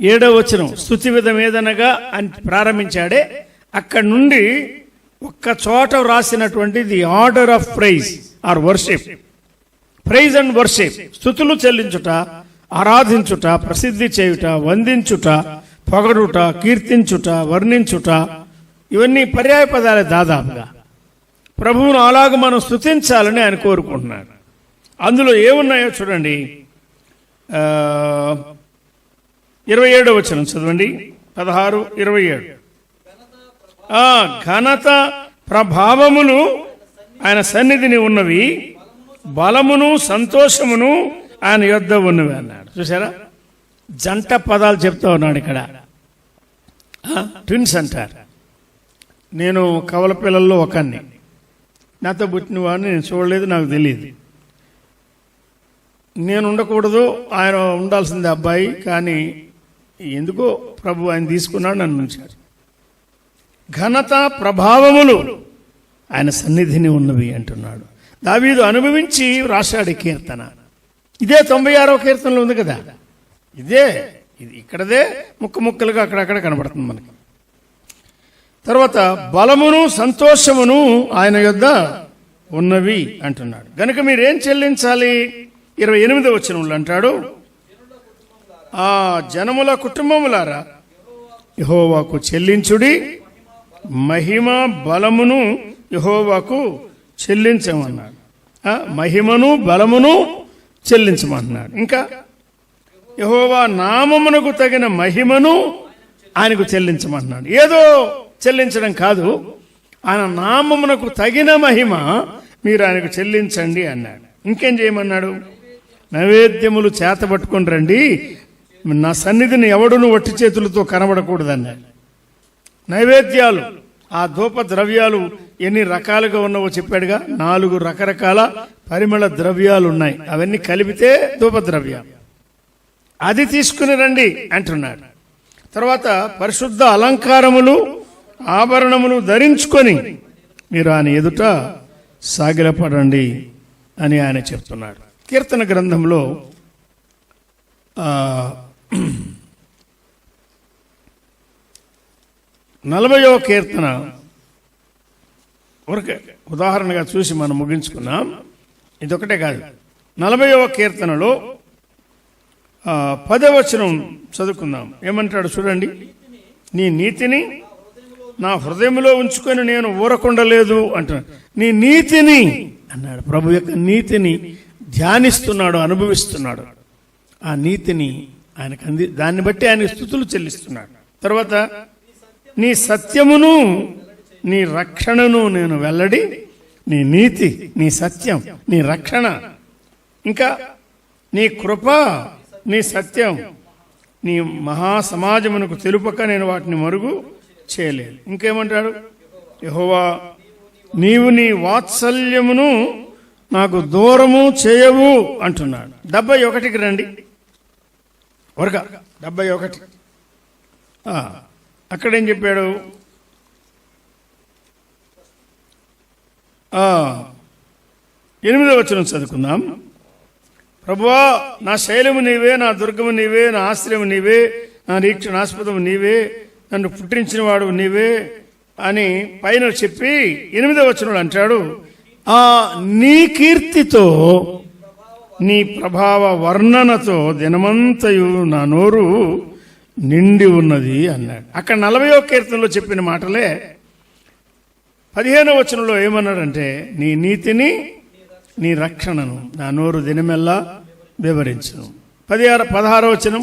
7వ వచనం స్తుతి విధం ఏదనగా అని ప్రారంభించాడే. అక్కడి నుండి ఒక్క చోట వ్రాసినటువంటి the order of praise or worship, praise and worship, స్తుతులు చెల్లించుట, ఆరాధించుట, ప్రసిద్ధి చేయుట, వందించుట, పొగడుట, కీర్తించుట, వర్ణించుట, ఇవన్నీ పర్యాయ పదాలే. దాదాపుగా ప్రభువును అలాగ మనం స్తుతించాలని ఆయన కోరుకుంటున్నాడు. అందులో ఏమున్నాయో చూడండి. 27వ వచనం చదవండి. 16:27 ఘనత ప్రభావములు ఆయన సన్నిధిని ఉన్నవి, బలమును సంతోషమును ఆయన యొద్ద ఉన్నవి అన్నాడు. చూసారా, జంట పదాలు చెప్తా ఉన్నాడు ఇక్కడ. ట్విన్స్ అంటారు. నేను కవల పిల్లల్లో ఒకన్ని, నాతో పుట్టిన వాడిని నేను చూడలేదు, నాకు తెలియదు. నేను ఉండకూడదు, ఆయన ఉండాల్సిందే అబ్బాయి, కానీ ఎందుకో ప్రభు ఆయన తీసుకున్నాడు, నన్ను ఉంచాడు. ఘనత ప్రభావములు ఆయన సన్నిధిని ఉన్నవి అంటున్నాడు. దావీదు అనుభవించి రాశాడు కీర్తన. ఇదే 96వ కీర్తనలో ఉంది కదా. ఇది ఇక్కడదే ముక్కలుగా అక్కడక్కడ కనబడుతుంది మనకి. తర్వాత బలమును సంతోషమును ఆయన యొద్ద ఉన్నవి అంటున్నాడు. గనుక మీరేం చెల్లించాలి? 28వ వచనంలో అంటాడు, జనముల కుటుంబములారా యెహోవాకు చెల్లించుడి, మహిమ బలమును యెహోవాకు చెల్లించమన్నాడు. మహిమను బలమును చెల్లించమన్నాడు. ఇంకా యెహోవా నామమునకు తగిన మహిమను ఆయనకు చెల్లించమన్నాడు. ఏదో చెల్లించడం కాదు, ఆయన నామమునకు తగిన మహిమ మీరు ఆయనకు చెల్లించండి అన్నాడు. ఇంకేం చేయమన్నాడు? నైవేద్యములు చేతబట్టుకొని రండి, నా సన్నిధిని ఎవడును వట్టి చేతులతో కనబడకూడదన్నాడు. నైవేద్యాలు, ఆ ధూప ద్రవ్యాలు ఎన్ని రకాలుగా ఉన్నావో చెప్పాడుగా. 4 రకరకాల పరిమళ ద్రవ్యాలు ఉన్నాయి. అవన్నీ కలిపితే ధూప ద్రవ్యాలు. అది తీసుకుని రండి అంటున్నాడు. తర్వాత పరిశుద్ధ అలంకారములు, ఆభరణములు ధరించుకొని మీరు ఆయన ఎదుట సాగిలపడండి అని ఆయన చెప్తున్నాడు. కీర్తన గ్రంథంలో 40వ కీర్తన ఉదాహరణగా చూసి మనం ముగించుకున్నాం. ఇదొకటే కాదు, 40వ కీర్తనలో 10వ వచనం చదువుకుందాం. ఏమంటాడు చూడండి. నీ నీతిని నా హృదయంలో ఉంచుకొని నేను ఊరకుండలేదు అంటున్నాడు. నీ నీతిని అన్నాడు. ప్రభు యొక్క నీతిని ధ్యానిస్తున్నాడు, అనుభవిస్తున్నాడు. ఆ నీతిని ఆయనకు దాన్ని బట్టి ఆయన స్తుతులు చెల్లిస్తున్నాడు. తర్వాత నీ సత్యమును నీ రక్షణను నేను వెల్లడి, నీ నీతి, నీ సత్యం, నీ రక్షణ, ఇంకా నీ కృప, నీ సత్యం, నీ మహాసమాజమునకు తెలుపక నేను వాటిని మరుగు చేయలేదు. ఇంకేమంటాడు? యెహోవా నీవు నీ వాత్సల్యమును నాకు దూరము చేయవు అంటున్నాడు. 71కి రండి. 71 అక్కడేం చెప్పాడు? 8వ వచనం చదువుకుందాం. ప్రభువా నా శైలము నీవే, నా దుర్గము నీవే, నా ఆశ్రయము నీవే, నా నిరీక్షణాస్పదము నీవే, నన్ను పుట్టించిన వాడు నీవే అని పైన చెప్పి 8వ వచనంలో అంటాడు, నీ కీర్తితో నీ ప్రభావ వర్ణనతో దినమంతయు నా నోరు నిండి ఉన్నది అన్నాడు. అక్కడ 40వ కీర్తనలో చెప్పిన మాటలే 15వ వచనంలో ఏమన్నాడంటే, నీ నీతిని నీ రక్షణను నా నోరు దినమెల్లా వివరించును. 16వ వచనం,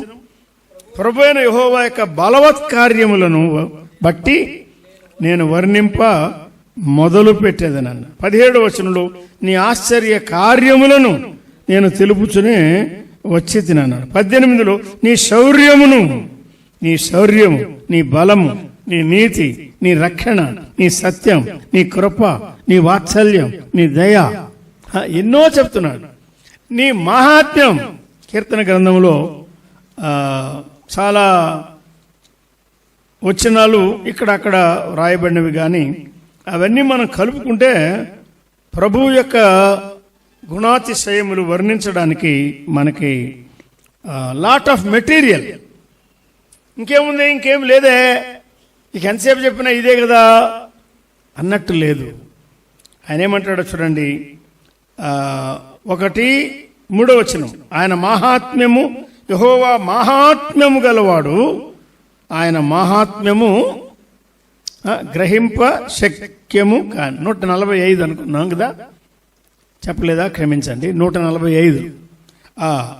ప్రభువైన యెహోవా యొక్క బలవత్ కార్యములను బట్టి నేను వర్ణింప మొదలు పెట్టేదనన్న. 17వ వచనంలో నీ ఆశ్చర్య కార్యములను నేను తెలుపుచునే వచ్చి తినన్నాడు. 18లో నీ శౌర్యమును, నీ శౌర్యము, నీ బలము, నీ నీతి, నీ రక్షణ, నీ సత్యం, నీ కృప, నీ వాత్సల్యం, నీ దయ, ఎన్నో చెప్తున్నాడు. నీ మహాత్మ్యం కీర్తన గ్రంథంలో చాలా వచనాలు ఇక్కడక్కడ రాయబడినవి, కానీ అవన్నీ మనం కలుపుకుంటే ప్రభువు యొక్క గుణాతిశయములు వర్ణించడానికి మనకి లాట్ ఆఫ్ మెటీరియల్. ఇంకేముంది? ఇంకేం లేదే, ఇక ఎంతసేపు చెప్పినా ఇదే కదా అన్నట్టు లేదు. ఆయన ఏమంటాడో చూడండి. 1:3 వచనం, ఆయన మహాత్మ్యము, యెహోవా మహాత్మ్యము గలవాడు, ఆయన మహాత్మ్యము గ్రహింప శక్యము కాని. 145 అనుకున్నాం కదా, చెప్పలేదా? క్షమించండి. 145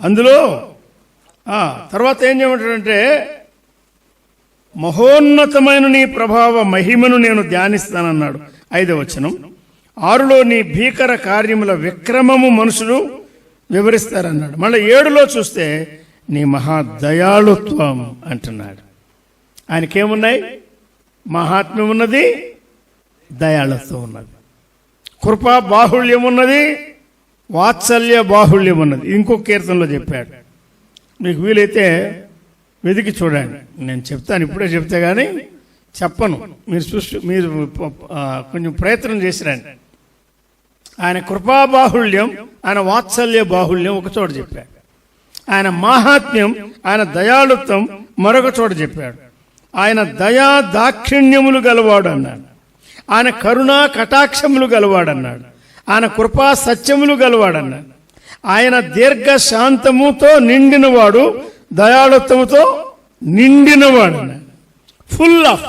అందులో తర్వాత ఏం చేయమంటాడంటే, మహోన్నతమైన నీ ప్రభావ మహిమను నేను ధ్యానిస్తానన్నాడు. 5వ వచనం. 6లో నీ భీకర కార్యముల విక్రమము మనుషులు వివరిస్తారన్నాడు. మళ్ళీ 7లో చూస్తే నీ మహాదయాళుత్వం అంటున్నాడు. ఆయనకేమున్నాయి? మహాత్మ్యం ఉన్నది, దయాళుత్వం ఉన్నది, కృపా బాహుళ్యం ఉన్నది, వాత్సల్య బాహుళ్యం ఉన్నది. ఇంకొక కీర్తనలో చెప్పాడు. మీకు వీలైతే వెతికి చూడండి. నేను చెప్తాను, ఇప్పుడే చెప్తే కానీ చెప్పను. మీరు కొంచెం ప్రయత్నం చేసిరండి. ఆయన కృపా బాహుళ్యం, ఆయన వాత్సల్య బాహుళ్యం ఒక చోట చెప్పాడు. ఆయన మహాత్మ్యం, ఆయన దయాళుత్వం మరొక చోట చెప్పాడు. ఆయన దయా దాక్షిణ్యములు గలవాడు అన్నాడు. ఆయన కరుణా కటాక్షములు గలవాడు అన్నాడు. ఆయన కృపా సత్యములు గలవాడు అన్నాడు. ఆయన దీర్ఘ శాంతముతో నిండినవాడు, దయాళుత్వముతో నిండినవాడు అన్నాడు. ఫుల్ ఆఫ్,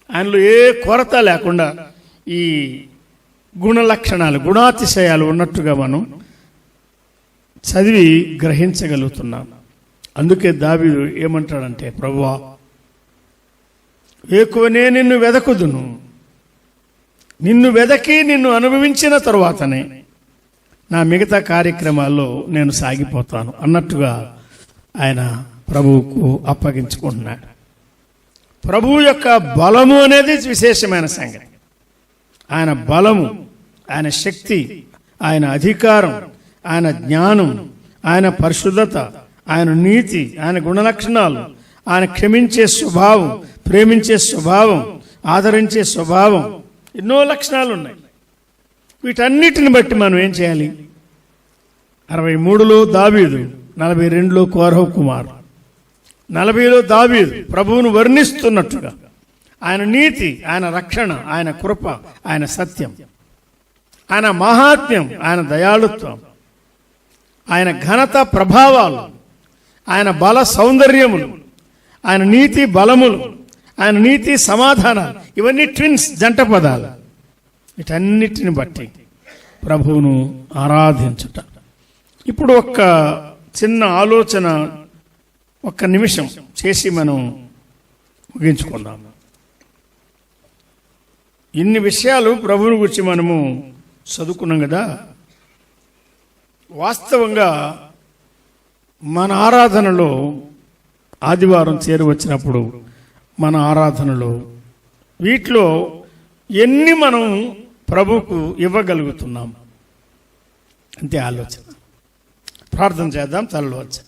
ఆయనలో ఏ కొరత లేకుండా ఈ గుణ లక్షణాలు, గుణాతిశయాలు ఉన్నట్టుగా మనం చదివి గ్రహించగలుగుతున్నాం. అందుకే దావీదు ఏమంటాడంటే, ప్రభువా వేకువనే నిన్ను వెదకుదును, నిన్ను వెదకి నిన్ను అనుభవించిన తరువాతనే నా మిగతా కార్యక్రమాల్లో నేను సాగిపోతాను అన్నట్టుగా ఆయన ప్రభువుకు అప్పగించుకుంటున్నాడు. ప్రభువు యొక్క బలము అనేది విశేషమైన సంగతి. ఆయన బలము, ఆయన శక్తి, ఆయన అధికారం, ఆయన జ్ఞానం, ఆయన పరిశుద్ధత, ఆయన నీతి, ఆయన గుణలక్షణాలు, ఆయన క్షమించే స్వభావం, ప్రేమించే స్వభావం, ఆదరించే స్వభావం, ఎన్నో లక్షణాలు ఉన్నాయి. వీటన్నిటిని బట్టి మనం ఏం చేయాలి? 63లో దావీదు, 42లో కోరహు కుమారు, 40లో దావీదు ప్రభువును వర్ణిస్తున్నట్టుగా ఆయన నీతి, ఆయన రక్షణ, ఆయన కృప, ఆయన సత్యం, ఆయన మహాత్మ్యం, ఆయన దయాళుత్వం, ఆయన ఘనత ప్రభావాలు, ఆయన బల సౌందర్యములు, ఆయన నీతి బలములు, ఆయన నీతి సమాధానాలు, ఇవన్నీ ట్విన్స్, జంట పదాలు. వీటన్నిటిని బట్టి ప్రభువును ఆరాధించుట. ఇప్పుడు ఒక్క చిన్న ఆలోచన, ఒక్క నిమిషం చేసి మనం ముగించుకుందాము. ఇన్ని విషయాలు ప్రభువుని గురించి మనము చదువుకున్నాం కదా. వాస్తవంగా మన ఆరాధనలో ఆదివారం చేరువచ్చినప్పుడు మన ఆరాధనలో వీటిలో ఎన్ని మనం ప్రభువుకు ఇవ్వగలుగుతున్నాం అంతే ఆలోచన. ప్రార్థన చేద్దాం. తలలో వచ్చి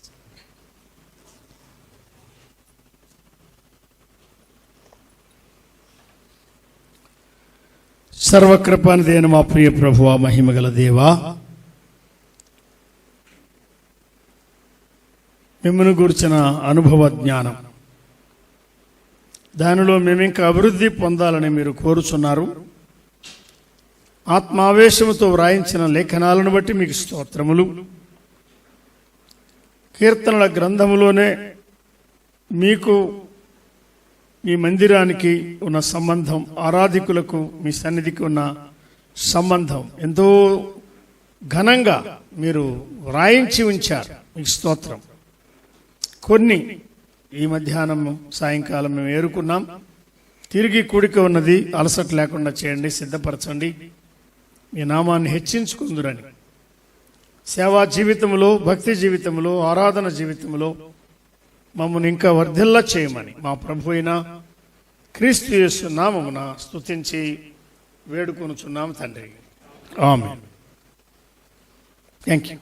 సర్వకృపానిదైన మా ప్రియ ప్రభువా, మహిమగల దేవా, మిమ్మల్ని గురించిన అనుభవ జ్ఞానం, దానిలో మేము ఇంకా అభివృద్ధి పొందాలని మీరు కోరుచున్నారు. ఆత్మావేశముతో వ్రాయించిన లేఖనాలను బట్టి మీకు స్తోత్రములు. కీర్తనల గ్రంథములోనే మీకు మీ మందిరానికి ఉన్న సంబంధం, ఆరాధికులకు మీ సన్నిధికి ఉన్న సంబంధం ఎంతో ఘనంగా మీరు వ్రాయించి ఉంచారు. మీకు స్తోత్రం. కొన్ని ఈ మధ్యాహ్నం సాయంకాలం మేము ఏరుకున్నాం. తిరిగి కూడిక ఉన్నది, అలసట లేకుండా చేయండి, సిద్ధపరచండి, మీ నామాన్ని హెచ్చించుకుందురని. సేవా జీవితంలో, భక్తి జీవితంలో, ఆరాధన జీవితంలో మమ్మల్ని ఇంకా వర్ధిల్ల చేయమని మా ప్రభు అయిన క్రీస్తు యేసు నామమున స్తుతించి వేడుకొనుచున్నాము తండ్రి. ఆమేన్. Thank you.